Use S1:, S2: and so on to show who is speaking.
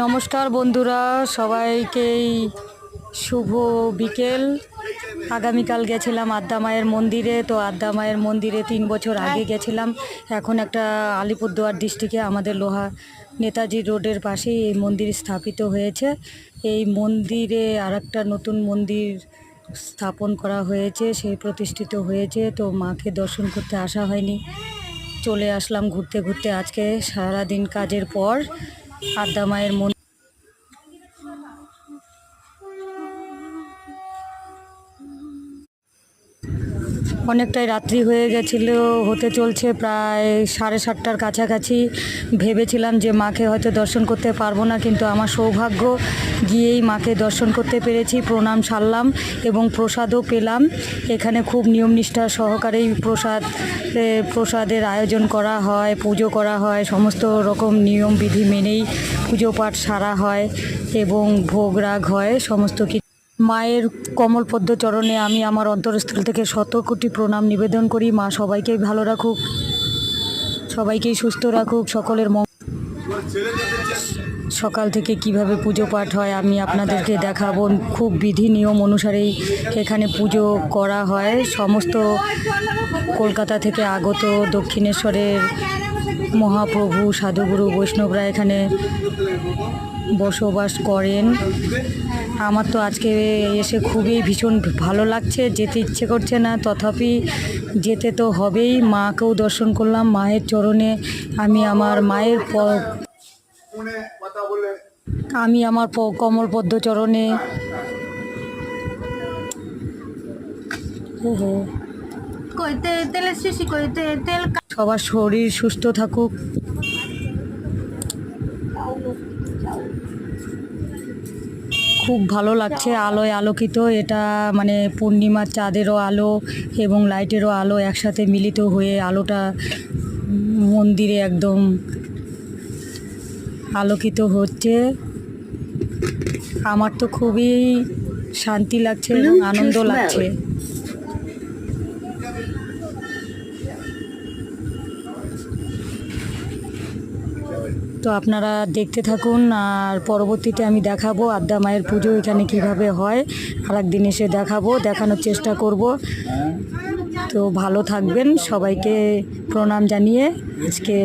S1: নমস্কার বন্ধুরা, সবাইকেই শুভ বিকেল। আগামীকাল গেছিলাম আদ্যা মায়ের মন্দিরে। তো আদ্যা মায়ের মন্দিরে 3 বছর আগে গেছিলাম। এখন একটা আলিপুরদুয়ার ডিস্ট্রিক্টে আমাদের লোহা নেতাজি রোডের পাশেই এই মন্দির স্থাপিত হয়েছে। এই মন্দিরে আরেকটা নতুন মন্দির স্থাপন করা হয়েছে, সেই প্রতিষ্ঠিত হয়েছে। তো মাকে দর্শন করতে আসা হয়নি, চলে আসলাম ঘুরতে ঘুরতে। আজকে সারাদিন কাজের পর আদ্যা মায়ের মন্দির অনেকটাই রাত্রি হয়ে গেছিল, হতে চলছে প্রায় 7:30টার কাছাকাছি। ভেবেছিলাম যে মাকে হয়তো দর্শন করতে পারবো না, কিন্তু আমার সৌভাগ্য, গিয়েই মাকে দর্শন করতে পেরেছি। প্রণাম সারলাম এবং প্রসাদও পেলাম। এখানে খুব নিয়মনিষ্ঠা সহকারেই প্রসাদের আয়োজন করা হয়, পুজো করা হয়, সমস্ত রকম নিয়ম বিধি মেনেই পুজো পাঠ সারা হয় এবং ভোগ রাগ হয় সমস্ত কিছু। মায়ের কমলপদ্ম চরণে আমি আমার অন্তরস্থল থেকে শত কোটি প্রণাম নিবেদন করি। মা সবাইকেই ভালো রাখুক, সবাইকেই সুস্থ রাখুক, সকলের সকাল থেকে কিভাবে পুজো পাঠ হয় আমি আপনাদেরকে দেখাবো। খুব বিধি নিয়ম অনুসারেই এখানে পুজো করা হয়। সমস্ত কলকাতা থেকে আগত দক্ষিণেশ্বরের মহাপ্রভু, সাধুগুরু, বৈষ্ণবরা এখানে বসবাস করেন। আমার তো আজকে এসে খুবই ভীষণ ভালো লাগছে, যেতে ইচ্ছে করছে না, তথাপি যেতে তো হবেই। মাকেও দর্শন করলাম, মায়ের চরণে আমি আমার মায়ের কমলপদ্ম চরণে সবার শরীর সুস্থ থাকুক। খুব ভালো লাগছে, আলোয় আলোকিত। এটা মানে পূর্ণিমার চাঁদেরও আলো এবং লাইটেরও আলো একসাথে মিলিত হয়ে আলোটা মন্দিরে একদম আলোকিত হচ্ছে। আমার তো খুবই শান্তি লাগছে এবং আনন্দ লাগছে। তো আপনারা দেখতে থাকুন, আর পরবর্তীতে আমি দেখাবো আদ্যা মায়ের পুজো এখানে কিভাবে হয়। আর একদিন এসে দেখাবো, দেখানোর চেষ্টা করব। তো ভালো থাকবেন, সবাইকে প্রণাম জানিয়ে আজকে